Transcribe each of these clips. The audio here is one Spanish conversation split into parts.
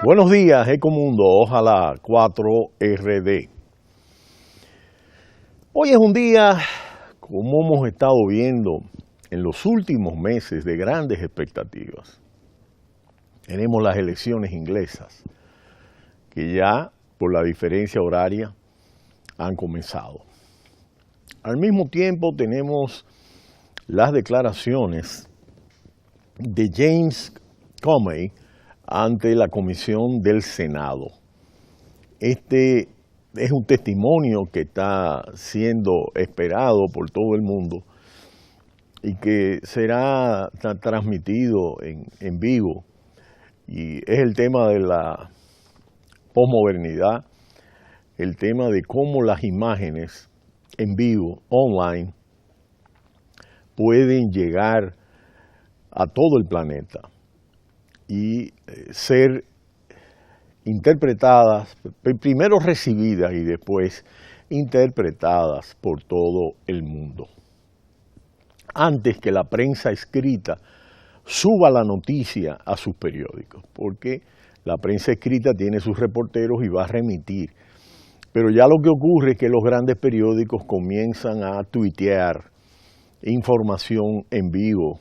Buenos días, Ecomundo, ojalá 4RD. Hoy es un día, como hemos estado viendo en los últimos meses, de grandes expectativas. Tenemos las elecciones inglesas, que ya, por la diferencia horaria, han comenzado. Al mismo tiempo tenemos las declaraciones de James Comey ante la Comisión del Senado. Este es un testimonio que está siendo esperado por todo el mundo y que será transmitido en vivo. Y es el tema de la posmodernidad, el tema de cómo las imágenes en vivo, online, pueden llegar a todo el planeta y ser interpretadas, primero recibidas y después interpretadas por todo el mundo. Antes que la prensa escrita suba la noticia a sus periódicos, porque la prensa escrita tiene sus reporteros y va a remitir. Pero ya lo que ocurre es que los grandes periódicos comienzan a tuitear información en vivo.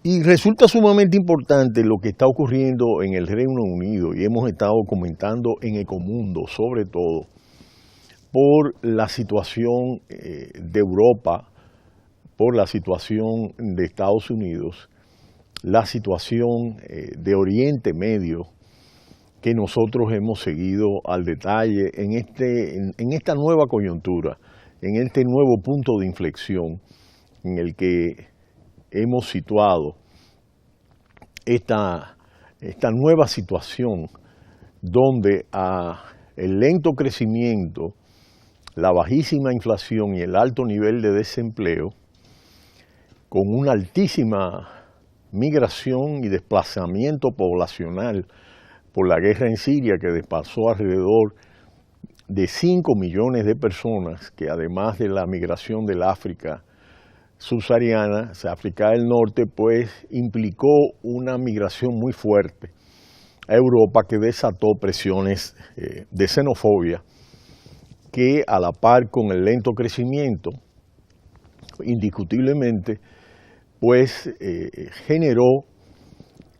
Y resulta sumamente importante lo que está ocurriendo en el Reino Unido, y hemos estado comentando en Ecomundo, sobre todo, por la situación de Europa, por la situación de Estados Unidos, la situación de Oriente Medio, que nosotros hemos seguido al detalle en esta nueva coyuntura, en este nuevo punto de inflexión en el que hemos situado esta nueva situación donde el lento crecimiento, la bajísima inflación y el alto nivel de desempleo, con una altísima migración y desplazamiento poblacional por la guerra en Siria, que desplazó alrededor de 5 millones de personas, que además de la migración del África subsahariana, África del Norte, pues implicó una migración muy fuerte a Europa que desató presiones de xenofobia que, a la par con el lento crecimiento, indiscutiblemente, pues generó,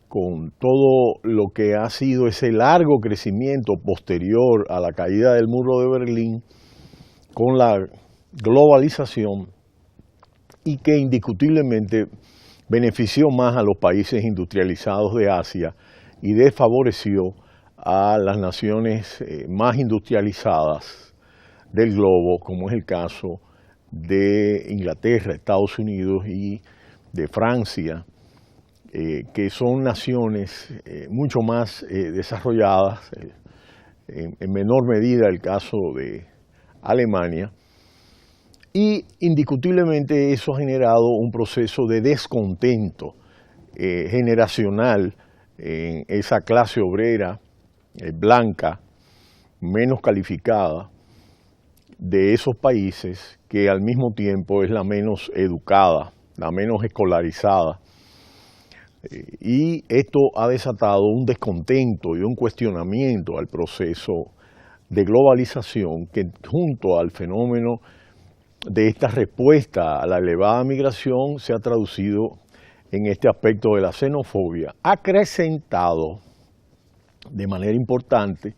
con todo lo que ha sido ese largo crecimiento posterior a la caída del muro de Berlín, con la globalización, y que indiscutiblemente benefició más a los países industrializados de Asia y desfavoreció a las naciones más industrializadas del globo, como es el caso de Inglaterra, Estados Unidos y de Francia, que son naciones mucho más desarrolladas, en menor medida el caso de Alemania. Y indiscutiblemente eso ha generado un proceso de descontento generacional en esa clase obrera blanca, menos calificada, de esos países, que al mismo tiempo es la menos educada, la menos escolarizada. Y esto ha desatado un descontento y un cuestionamiento al proceso de globalización que, junto al fenómeno de esta respuesta a la elevada migración, se ha traducido en este aspecto de la xenofobia, acrecentado de manera importante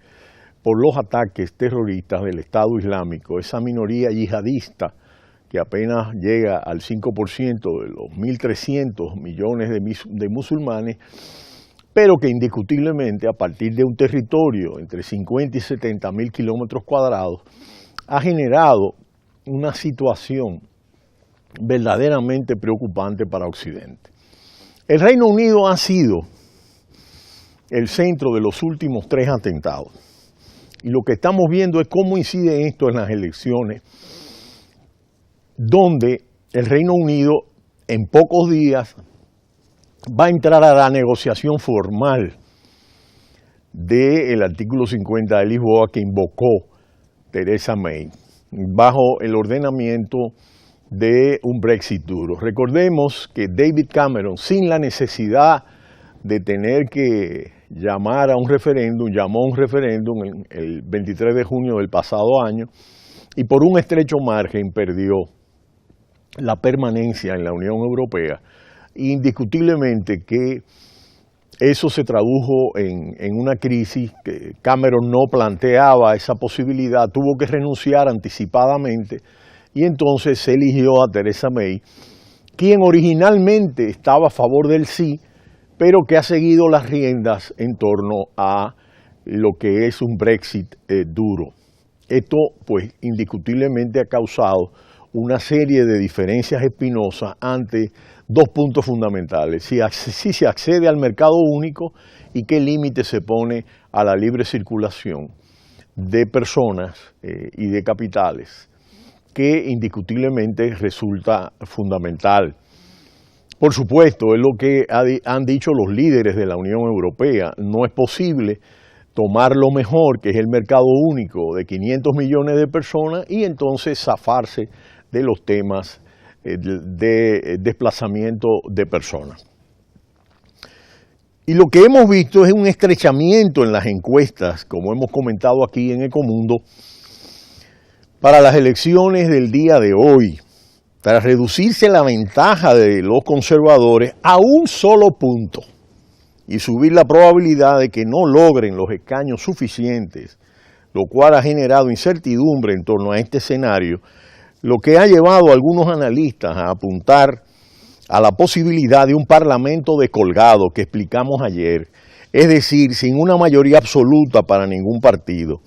por los ataques terroristas del Estado Islámico, esa minoría yihadista que apenas llega al 5% de los 1.300 millones de musulmanes, pero que indiscutiblemente, a partir de un territorio entre 50 y 70 mil kilómetros cuadrados, ha generado una situación verdaderamente preocupante para Occidente. El Reino Unido ha sido el centro de los últimos 3 atentados. Y lo que estamos viendo es cómo incide esto en las elecciones, donde el Reino Unido en pocos días va a entrar a la negociación formal del artículo 50 de Lisboa que invocó Theresa May bajo el ordenamiento de un Brexit duro. Recordemos que David Cameron, sin la necesidad de tener que llamar a un referéndum, llamó a un referéndum el 23 de junio del pasado año y por un estrecho margen perdió la permanencia en la Unión Europea. Indiscutiblemente que eso se tradujo en una crisis que Cameron no planteaba esa posibilidad, tuvo que renunciar anticipadamente y entonces se eligió a Theresa May, quien originalmente estaba a favor del sí, pero que ha seguido las riendas en torno a lo que es un Brexit duro. Esto, pues, indiscutiblemente ha causado una serie de diferencias espinosas ante dos puntos fundamentales. Si se accede al mercado único y qué límite se pone a la libre circulación de personas y de capitales, que indiscutiblemente resulta fundamental. Por supuesto, es lo que han dicho los líderes de la Unión Europea, no es posible tomar lo mejor, que es el mercado único de 500 millones de personas, y entonces zafarse de los temas de desplazamiento de personas. Y lo que hemos visto es un estrechamiento en las encuestas, como hemos comentado aquí en Ecomundo, para las elecciones del día de hoy, para reducirse la ventaja de los conservadores a un solo punto y subir la probabilidad de que no logren los escaños suficientes, lo cual ha generado incertidumbre en torno a este escenario, lo que ha llevado a algunos analistas a apuntar a la posibilidad de un parlamento descolgado que explicamos ayer, es decir, sin una mayoría absoluta para ningún partido.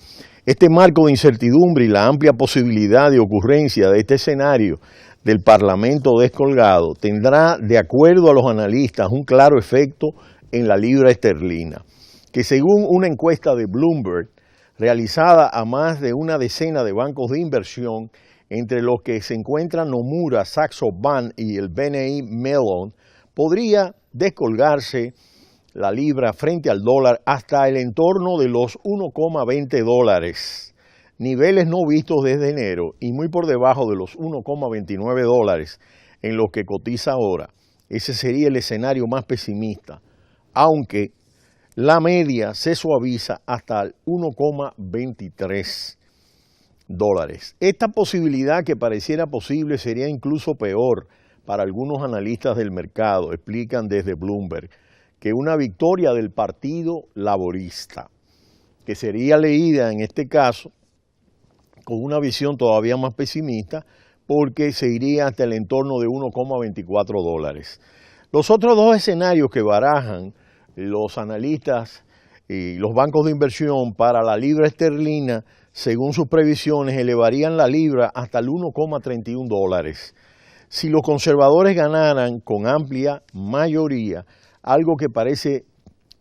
Este marco de incertidumbre y la amplia posibilidad de ocurrencia de este escenario del Parlamento descolgado tendrá, de acuerdo a los analistas, un claro efecto en la libra esterlina, que según una encuesta de Bloomberg, realizada a más de una decena de bancos de inversión, entre los que se encuentran Nomura, Saxo Bank y el BNI Mellon, podría descolgarse la libra frente al dólar hasta el entorno de los 1,20 dólares, niveles no vistos desde enero y muy por debajo de los 1,29 dólares en los que cotiza ahora. Ese sería el escenario más pesimista, aunque la media se suaviza hasta el 1,23 dólares. Esta posibilidad que pareciera posible sería incluso peor para algunos analistas del mercado, explican desde Bloomberg, que una victoria del Partido Laborista, que sería leída en este caso con una visión todavía más pesimista, porque se iría hasta el entorno de 1,24 dólares. Los otros dos escenarios que barajan los analistas y los bancos de inversión para la libra esterlina, según sus previsiones, elevarían la libra hasta el 1,31 dólares. Si los conservadores ganaran con amplia mayoría, algo que parece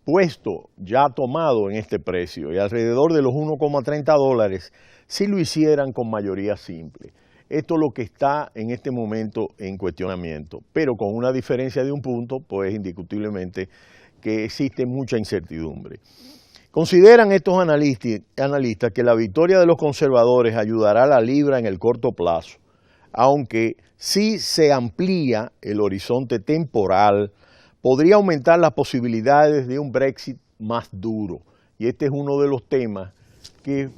puesto, ya tomado en este precio, y alrededor de los 1,30 dólares, si lo hicieran con mayoría simple. Esto es lo que está en este momento en cuestionamiento, pero con una diferencia de un punto, pues indiscutiblemente que existe mucha incertidumbre. Consideran estos analistas que la victoria de los conservadores ayudará a la libra en el corto plazo, aunque si se amplía el horizonte temporal, podría aumentar las posibilidades de un Brexit más duro. Y este es uno de los temas que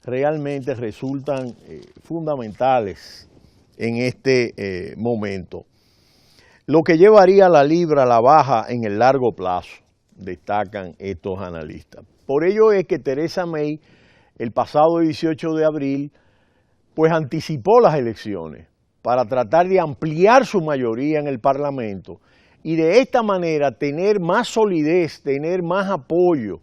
realmente resultan fundamentales en este momento. Lo que llevaría a la libra a la baja en el largo plazo, destacan estos analistas. Por ello es que Theresa May, el pasado 18 de abril, pues anticipó las elecciones para tratar de ampliar su mayoría en el Parlamento y de esta manera tener más solidez, tener más apoyo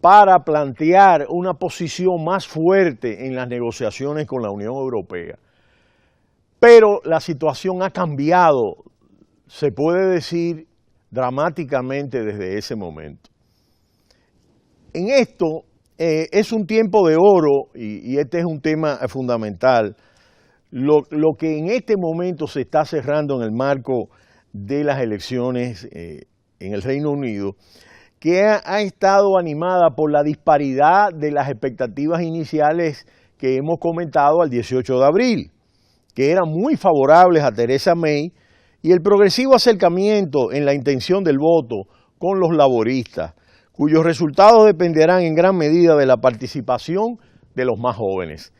para plantear una posición más fuerte en las negociaciones con la Unión Europea. Pero la situación ha cambiado, se puede decir, dramáticamente desde ese momento. En esto es un tiempo de oro y este es un tema fundamental. Lo que en este momento se está cerrando en el marco de las elecciones en el Reino Unido, que ha estado animada por la disparidad de las expectativas iniciales que hemos comentado al 18 de abril, que eran muy favorables a Theresa May, y el progresivo acercamiento en la intención del voto con los laboristas, cuyos resultados dependerán en gran medida de la participación de los más jóvenes.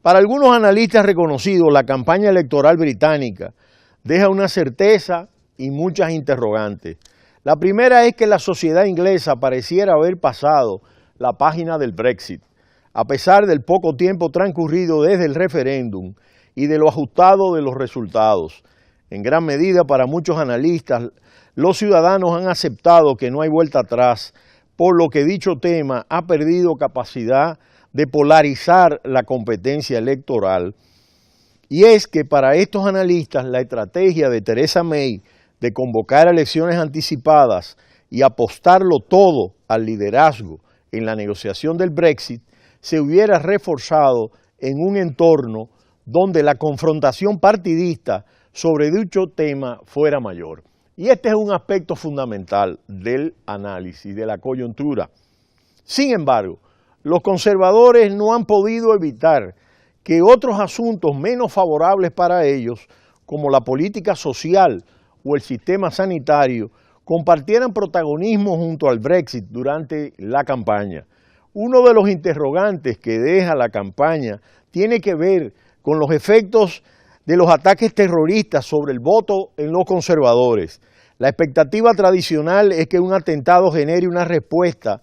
Para algunos analistas reconocidos, la campaña electoral británica deja una certeza y muchas interrogantes. La primera es que la sociedad inglesa pareciera haber pasado la página del Brexit, a pesar del poco tiempo transcurrido desde el referéndum y de lo ajustado de los resultados. En gran medida, para muchos analistas, los ciudadanos han aceptado que no hay vuelta atrás, por lo que dicho tema ha perdido capacidad de polarizar la competencia electoral. Y es que para estos analistas la estrategia de Theresa May de convocar elecciones anticipadas y apostarlo todo al liderazgo en la negociación del Brexit se hubiera reforzado en un entorno donde la confrontación partidista sobre dicho tema fuera mayor. Y este es un aspecto fundamental del análisis, de la coyuntura. Sin embargo, los conservadores no han podido evitar que otros asuntos menos favorables para ellos, como la política social o el sistema sanitario, compartieran protagonismo junto al Brexit durante la campaña. Uno de los interrogantes que deja la campaña tiene que ver con los efectos de los ataques terroristas sobre el voto en los conservadores. La expectativa tradicional es que un atentado genere una respuesta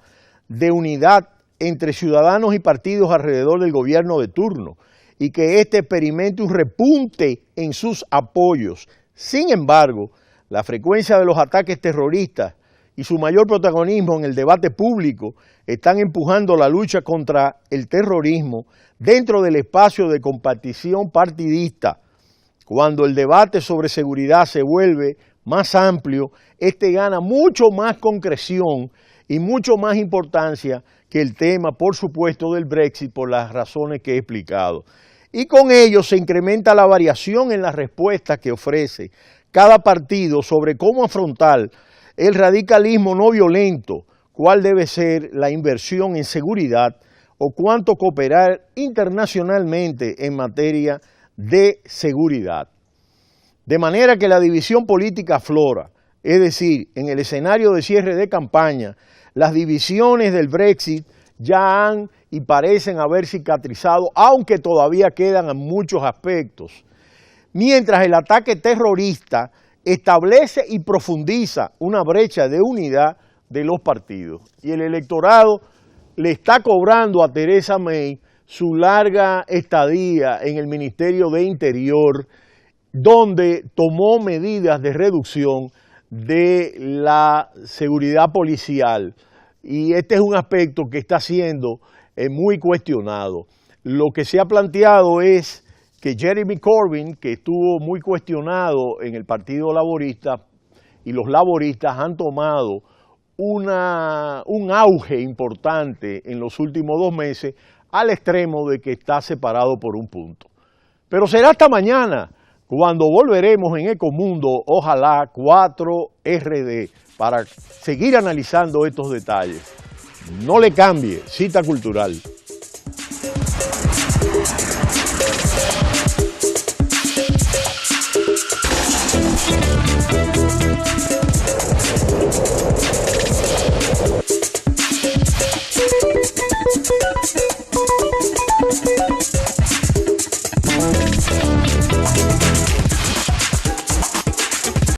de unidad entre ciudadanos y partidos alrededor del gobierno de turno y que éste experimente un repunte en sus apoyos. Sin embargo, la frecuencia de los ataques terroristas y su mayor protagonismo en el debate público están empujando la lucha contra el terrorismo dentro del espacio de compartición partidista. Cuando el debate sobre seguridad se vuelve más amplio, este gana mucho más concreción y mucho más importancia que el tema, por supuesto, del Brexit, por las razones que he explicado. Y con ello se incrementa la variación en las respuestas que ofrece cada partido sobre cómo afrontar el radicalismo no violento, cuál debe ser la inversión en seguridad o cuánto cooperar internacionalmente en materia de seguridad. De manera que la división política aflora, es decir, en el escenario de cierre de campaña, las divisiones del Brexit ya han y parecen haber cicatrizado, aunque todavía quedan en muchos aspectos. Mientras el ataque terrorista establece y profundiza una brecha de unidad de los partidos. Y el electorado le está cobrando a Theresa May su larga estadía en el Ministerio de Interior, donde tomó medidas de reducción de la seguridad policial. Y este es un aspecto que está siendo muy cuestionado. Lo que se ha planteado es que Jeremy Corbyn, que estuvo muy cuestionado en el Partido Laborista, y los laboristas han tomado un auge importante en los últimos 2 meses, al extremo de que está separado por un punto. Pero será hasta mañana, cuando volveremos en Ecomundo, ojalá 4RD, para seguir analizando estos detalles. No le cambie, Cita Cultural.